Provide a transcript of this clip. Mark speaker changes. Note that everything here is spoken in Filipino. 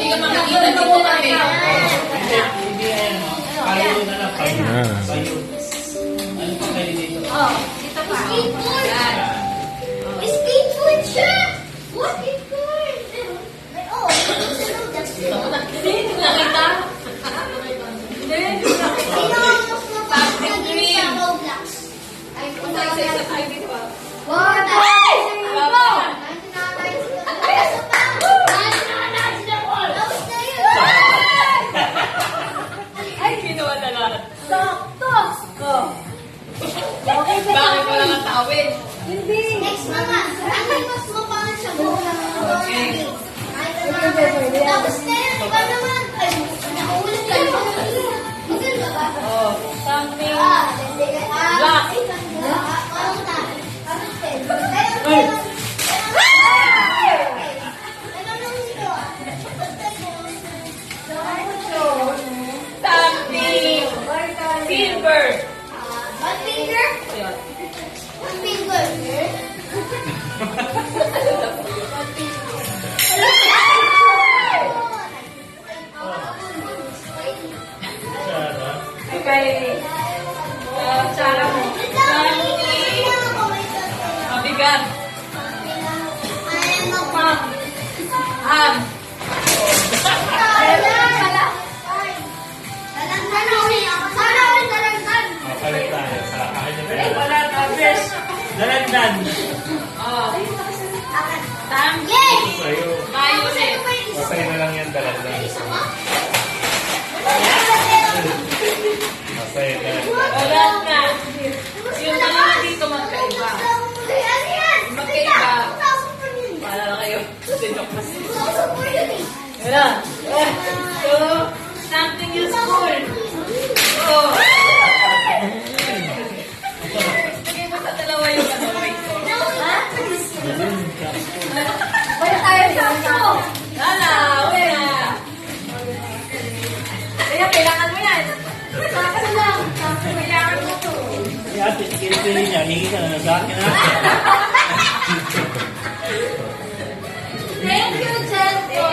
Speaker 1: ka makikita dito kami.
Speaker 2: Hindi yan. Payo na lang. Payo. Ano pa kayo dito?
Speaker 1: Oh, dito pa. Yan.
Speaker 3: Skateboard siya! What? Skateboard! Oh,
Speaker 1: Hindi nakita. Hindi.
Speaker 3: sino ang mas mapapagin sa Roblox? Ay, kung
Speaker 1: Isa-isa tayo dito pa.
Speaker 3: What?
Speaker 1: Ay, ginawa na lahat.
Speaker 3: Sakto!
Speaker 1: Bakit wala kang tawid?
Speaker 3: Hindi. Next mama, ano mas mapangit sa buka?
Speaker 1: Okay.
Speaker 3: Tapos na yun, iba naman. Ay, nakaulit ka ba? Maganda ka ba?
Speaker 1: Oh, something.
Speaker 3: Black. Parang na. Parang pen. Pero
Speaker 1: Something. Silver.
Speaker 3: one finger?
Speaker 1: Ayun.
Speaker 3: One finger.
Speaker 1: Okay. Tsara mo. Something. Mabigat. Ham.
Speaker 2: Palit tayo. Sa akin na
Speaker 1: Ay, wala ka. First.
Speaker 2: Dalandan.
Speaker 1: Oh. Something.
Speaker 2: Payo.
Speaker 1: Violet.
Speaker 2: Pasay na lang yan dalandan. Pasay na lang.
Speaker 1: Wala na. Yung mga dito magkaiba. Magkaiba. Para na kayo. Sinok kasi. Wala. So, something useful. Oh. Sige mo sa dalawa yung ano. Lala, wala. Kaya kailangan mo yan. Kailangan mo to.
Speaker 2: Kaya pinipili niya. Hingi ka na sa akin ha.
Speaker 3: Thank you,